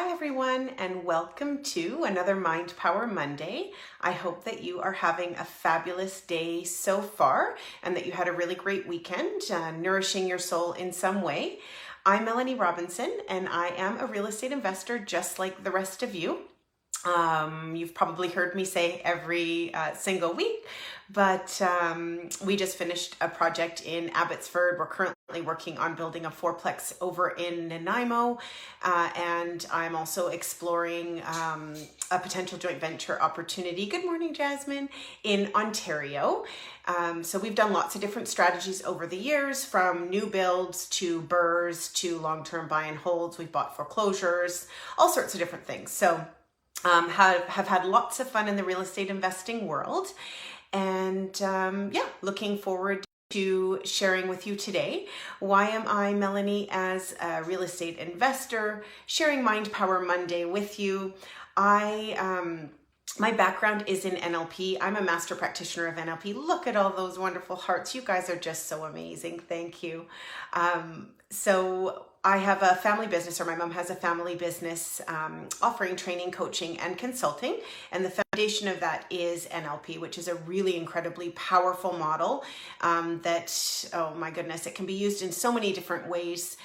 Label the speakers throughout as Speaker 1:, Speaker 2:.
Speaker 1: Hi everyone, and welcome to another Mind Power Monday. I hope that you are having a fabulous day so far and that you had a really great weekend, nourishing your soul in some way. I'm Melanie Robinson and I am a real estate investor just like the rest of you. You've probably heard me say every single week, but we just finished a project in Abbotsford. We're currently working on building a fourplex over in Nanaimo, and I'm also exploring a potential joint venture opportunity. Good morning, Jasmine, in Ontario. So we've done lots of different strategies over the years, from new builds to BRRRRs to long-term buy and holds. We've bought foreclosures, all sorts of different things. So have had lots of fun in the real estate investing world, and looking forward to sharing with you today. Why am I Melanie as a real estate investor, sharing Mind Power Monday with you? My background is in NLP. I'm a master practitioner of NLP. Look at all those wonderful hearts. You guys are just so amazing. Thank you. So I have a family business, or my mom has a family business offering training, coaching, and consulting. And the foundation of that is NLP, which is a really incredibly powerful model that, oh my goodness, it can be used in so many different ways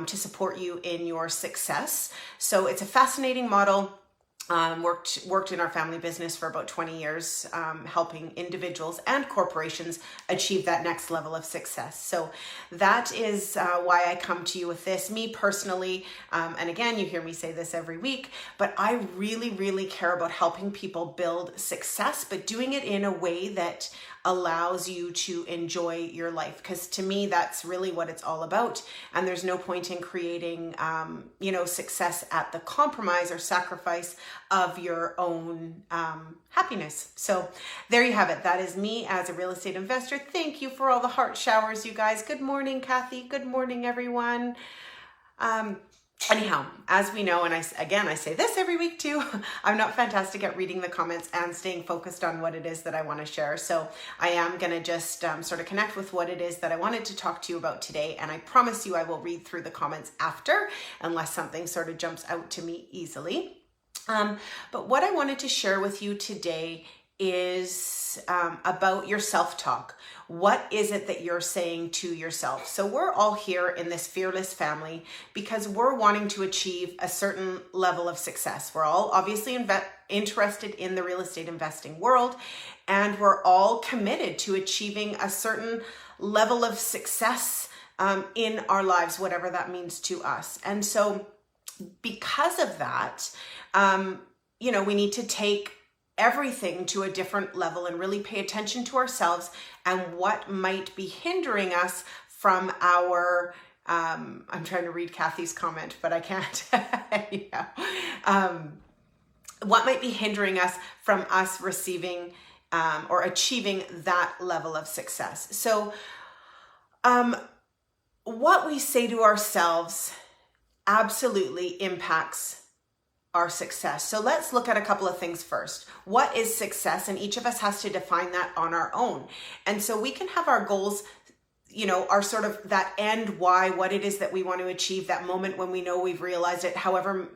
Speaker 1: to support you in your success. So it's a fascinating model. Worked in our family business for about 20 years, helping individuals and corporations achieve that next level of success. So that is why I come to you with this. Me personally, and again, you hear me say this every week, but I really, really care about helping people build success, but doing it in a way that allows you to enjoy your life. Because to me, that's really what it's all about. And there's no point in creating, success at the compromise or sacrifice of your own happiness. So there you have it. That is me as a real estate investor. Thank you for all the heart showers, you guys. Good morning, Kathy. Good morning, everyone. Anyhow, as we know, and I say this every week too, I'm not fantastic at reading the comments and staying focused on what it is that I want to share. So I am going to just sort of connect with what it is that I wanted to talk to you about today. And I promise you I will read through the comments after, unless something sort of jumps out to me easily. But what I wanted to share with you today is about your self-talk. What is it that you're saying to yourself? So we're all here in this fearless family because we're wanting to achieve a certain level of success. We're all obviously interested in the real estate investing world, and we're all committed to achieving a certain level of success in our lives, whatever that means to us. And so because of that, we need to take everything to a different level and really pay attention to ourselves and what might be hindering us from our, I'm trying to read Kathy's comment, but I can't. What might be hindering us from us receiving or achieving that level of success. So what we say to ourselves absolutely impacts our success. So let's look at a couple of things first. What is success? And each of us has to define that on our own. And so we can have our goals, our sort of that end why, what it is that we want to achieve, that moment when we know we've realized it, however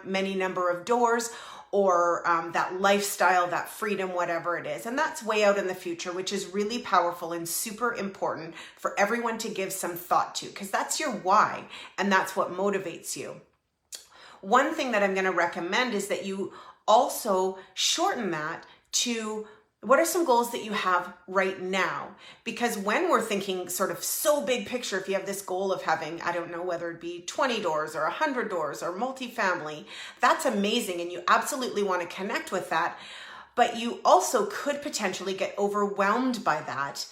Speaker 1: many number of doors, or that lifestyle, that freedom, whatever it is. And that's way out in the future, which is really powerful and super important for everyone to give some thought to, because that's your why, and that's what motivates you. One thing that I'm going to recommend is that you also shorten that to what are some goals that you have right now? Because when we're thinking sort of so big picture, if you have this goal of having, I don't know, whether it be 20 doors or 100 doors or multifamily, that's amazing. And you absolutely want to connect with that. But you also could potentially get overwhelmed by that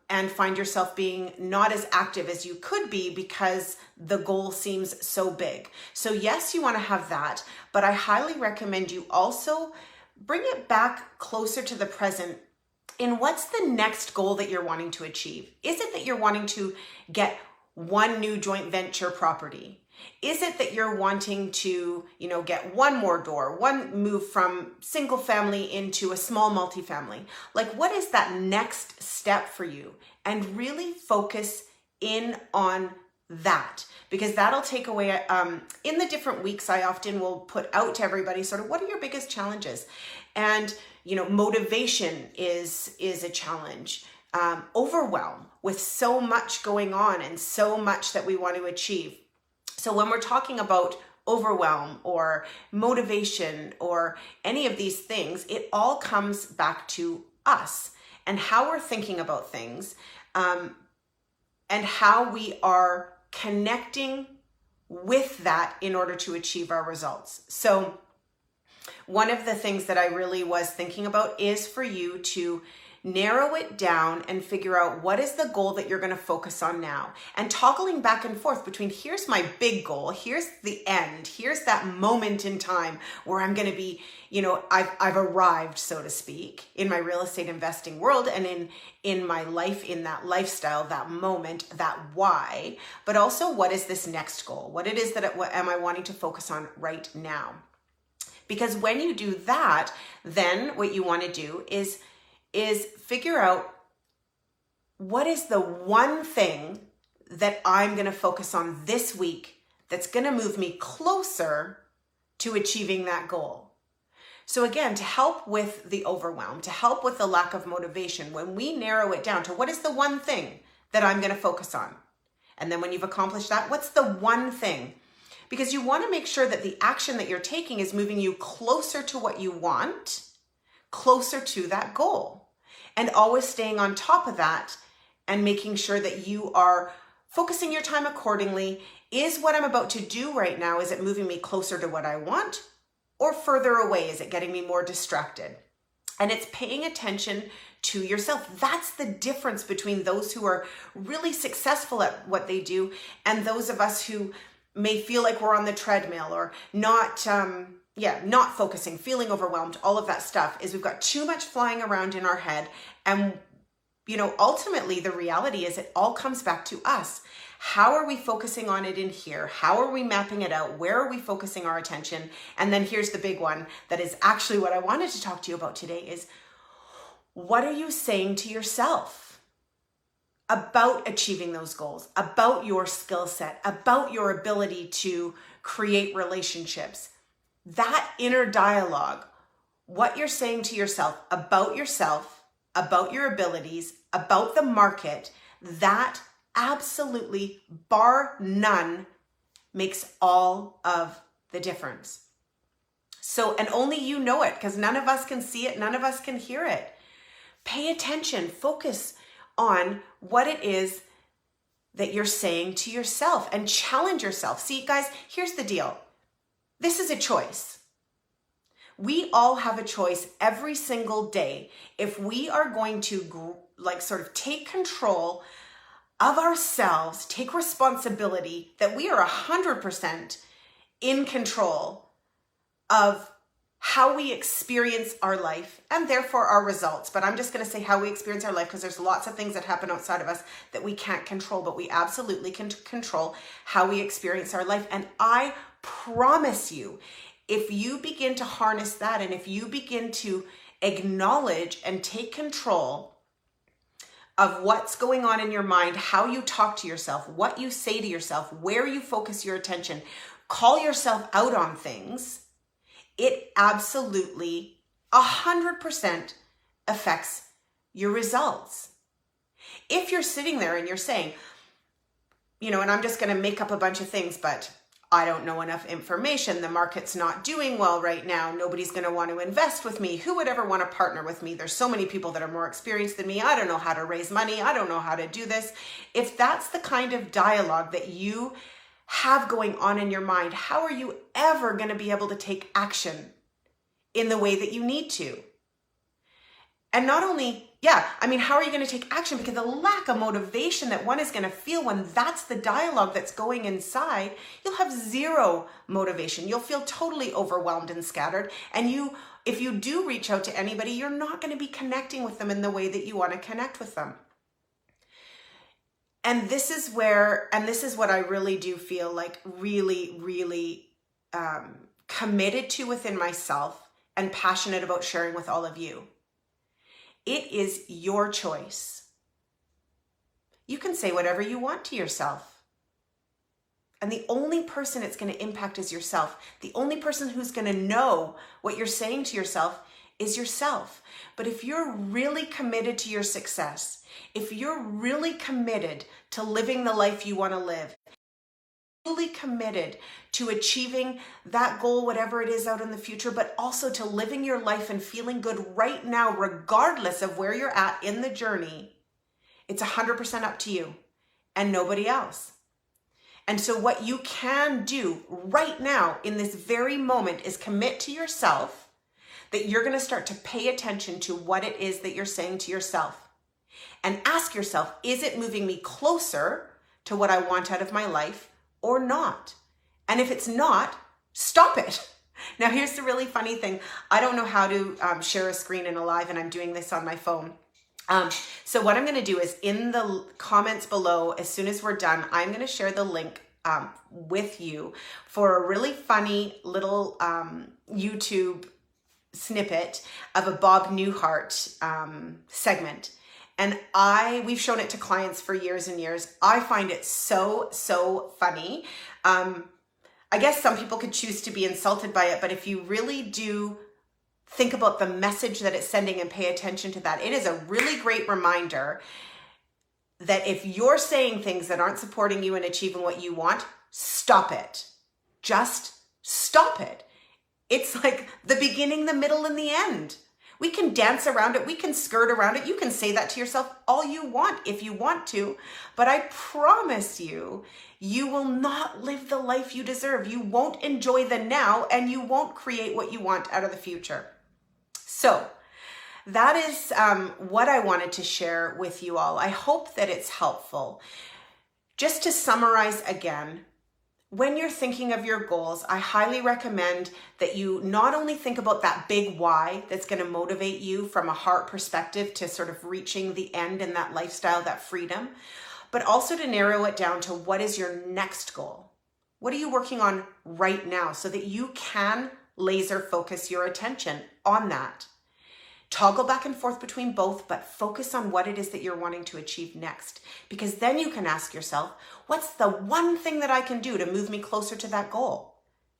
Speaker 1: and find yourself being not as active as you could be because the goal seems so big. So yes, you want to have that, but I highly recommend you also bring it back closer to the present in what's the next goal that you're wanting to achieve. Is it that you're wanting to get one new joint venture property? Is it that you're wanting to, get one more door, one move from single family into a small multifamily? Like, what is that next step for you? And really focus in on that, because that'll take away, in the different weeks, I often will put out to everybody sort of, what are your biggest challenges? And, motivation is a challenge. Overwhelm with so much going on and so much that we want to achieve. So when we're talking about overwhelm or motivation or any of these things, it all comes back to us and how we're thinking about things, and how we are connecting with that in order to achieve our results. So one of the things that I really was thinking about is for you to narrow it down and figure out what is the goal that you're going to focus on now, and toggling back and forth between here's my big goal, here's the end, here's that moment in time where I'm going to be, I've arrived, so to speak, in my real estate investing world and in my life, in that lifestyle, that moment, that why, but also what is this next goal? What it is that what am I wanting to focus on right now? Because when you do that, then what you want to do is figure out what is the one thing that I'm going to focus on this week that's going to move me closer to achieving that goal. So again, to help with the overwhelm, to help with the lack of motivation, when we narrow it down to what is the one thing that I'm going to focus on? And then when you've accomplished that, what's the one thing? Because you want to make sure that the action that you're taking is moving you closer to what you want, closer to that goal, and always staying on top of that and making sure that you are focusing your time accordingly. Is what I'm about to do right now, is it moving me closer to what I want or further away? Is it getting me more distracted? And it's paying attention to yourself. That's the difference between those who are really successful at what they do and those of us who may feel like we're on the treadmill or not focusing, feeling overwhelmed, all of that stuff. Is we've got too much flying around in our head. And, ultimately the reality is it all comes back to us. How are we focusing on it in here? How are we mapping it out? Where are we focusing our attention? And then here's the big one that is actually what I wanted to talk to you about today is, what are you saying to yourself about achieving those goals, about your skill set, about your ability to create relationships? That inner dialogue, what you're saying to yourself, about your abilities, about the market, that absolutely, bar none, makes all of the difference. So, and only you know it, because none of us can see it, none of us can hear it. Pay attention, focus on what it is that you're saying to yourself and challenge yourself. See, guys, here's the deal. This is a choice. We all have a choice every single day. If we are going to sort of take control of ourselves, take responsibility, that we are 100% in control of how we experience our life and therefore our results. But I'm just going to say how we experience our life, because there's lots of things that happen outside of us that we can't control, but we absolutely can control how we experience our life. And I promise you, if you begin to harness that, and if you begin to acknowledge and take control of what's going on in your mind, how you talk to yourself, what you say to yourself, where you focus your attention, call yourself out on things, it absolutely 100% affects your results. If you're sitting there and you're saying, and I'm just going to make up a bunch of things, but I don't know enough information, the market's not doing well right now, nobody's going to want to invest with me, who would ever want to partner with me? There's so many people that are more experienced than me, I don't know how to raise money, I don't know how to do this. If that's the kind of dialogue that you have going on in your mind, how are you ever going to be able to take action in the way that you need to? And not only, how are you going to take action? Because the lack of motivation that one is going to feel when that's the dialogue that's going inside, you'll have zero motivation. You'll feel totally overwhelmed and scattered. And if you do reach out to anybody, you're not going to be connecting with them in the way that you want to connect with them. And this is what I really do feel like really, really committed to within myself and passionate about sharing with all of you. It is your choice. You can say whatever you want to yourself. And the only person it's going to impact is yourself. The only person who's going to know what you're saying to yourself is yourself. But if you're really committed to your success, if you're really committed to living the life you want to live, really committed to achieving that goal, whatever it is out in the future, but also to living your life and feeling good right now, regardless of where you're at in the journey, it's 100% up to you and nobody else. And so what you can do right now in this very moment is commit to yourself that you're going to start to pay attention to what it is that you're saying to yourself and ask yourself, is it moving me closer to what I want out of my life or not? And if it's not, stop it. Now, here's the really funny thing. I don't know how to share a screen in a live, and I'm doing this on my phone. So what I'm going to do is in the comments below, as soon as we're done, I'm going to share the link with you for a really funny little YouTube snippet of a Bob Newhart segment. And we've shown it to clients for years and years. I find it so funny. I guess some people could choose to be insulted by it, but if you really do think about the message that it's sending and pay attention to that, it is a really great reminder that if you're saying things that aren't supporting you in achieving what you want, stop it. Just stop it. It's like the beginning, the middle, and the end. We can dance around it. We can skirt around it. You can say that to yourself all you want if you want to, but I promise you, you will not live the life you deserve. You won't enjoy the now, and you won't create what you want out of the future. So that is what I wanted to share with you all. I hope that it's helpful. Just to summarize again, when you're thinking of your goals, I highly recommend that you not only think about that big why that's going to motivate you from a heart perspective to sort of reaching the end in that lifestyle, that freedom, but also to narrow it down to what is your next goal? What are you working on right now so that you can laser focus your attention on that? Toggle back and forth between both, but focus on what it is that you're wanting to achieve next. Because then you can ask yourself, what's the one thing that I can do to move me closer to that goal?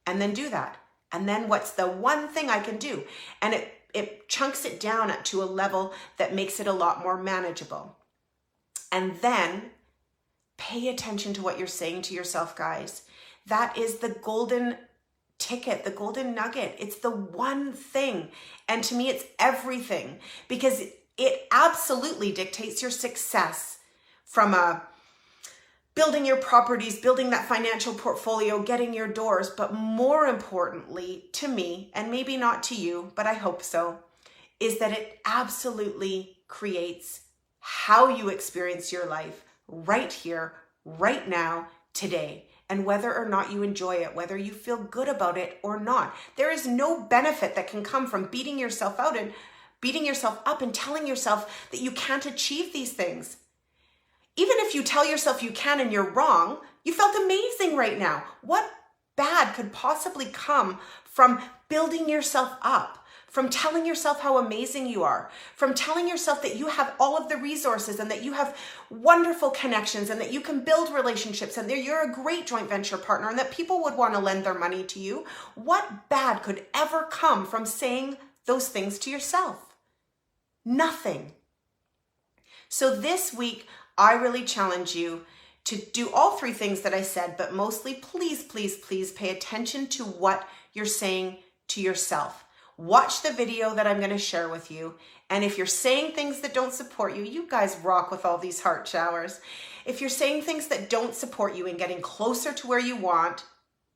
Speaker 1: And then do that. And then what's the one thing I can do? And it chunks it down to a level that makes it a lot more manageable. And then pay attention to what you're saying to yourself, guys. That is the golden ticket, the golden nugget. It's the one thing. And to me, it's everything, because it absolutely dictates your success from building your properties, building that financial portfolio, getting your doors. But more importantly to me, and maybe not to you, but I hope so, is that it absolutely creates how you experience your life right here, right now, today. And whether or not you enjoy it, whether you feel good about it or not. There is no benefit that can come from beating yourself out and beating yourself up and telling yourself that you can't achieve these things. Even if you tell yourself you can and you're wrong, you felt amazing right now. What bad could possibly come from building yourself up? From telling yourself how amazing you are, from telling yourself that you have all of the resources and that you have wonderful connections and that you can build relationships and that you're a great joint venture partner and that people would want to lend their money to you. What bad could ever come from saying those things to yourself? Nothing. So this week, I really challenge you to do all three things that I said, but mostly, please, please, please pay attention to what you're saying to yourself. Watch the video that I'm going to share with you. And if you're saying things that don't support you, you guys rock with all these heart showers. If you're saying things that don't support you in getting closer to where you want,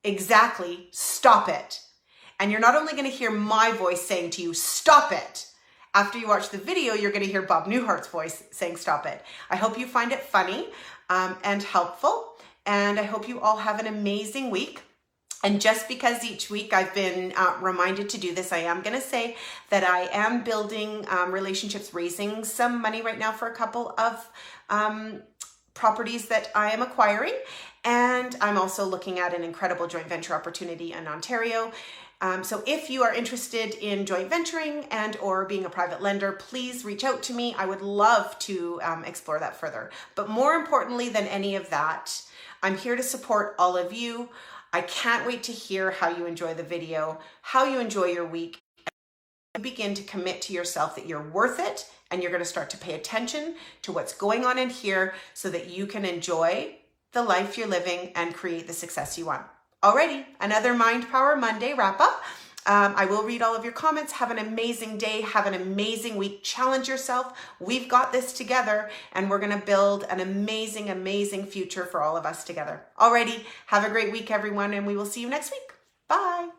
Speaker 1: exactly, stop it. And you're not only going to hear my voice saying to you, stop it. After you watch the video, you're going to hear Bob Newhart's voice saying, stop it. I hope you find it funny and helpful. And I hope you all have an amazing week. And just because each week I've been reminded to do this, I am going to say that I am building relationships, raising some money right now for a couple of properties that I am acquiring. And I'm also looking at an incredible joint venture opportunity in Ontario. So if you are interested in joint venturing and or being a private lender, please reach out to me. I would love to explore that further. But more importantly than any of that, I'm here to support all of you. I can't wait to hear how you enjoy the video, how you enjoy your week. You begin to commit to yourself that you're worth it, and you're going to start to pay attention to what's going on in here so that you can enjoy the life you're living and create the success you want. Alrighty, another Mind Power Monday wrap up. I will read all of your comments. Have an amazing day. Have an amazing week. Challenge yourself. We've got this together, and we're going to build an amazing, amazing future for all of us together. Alrighty, have a great week, everyone, and we will see you next week. Bye.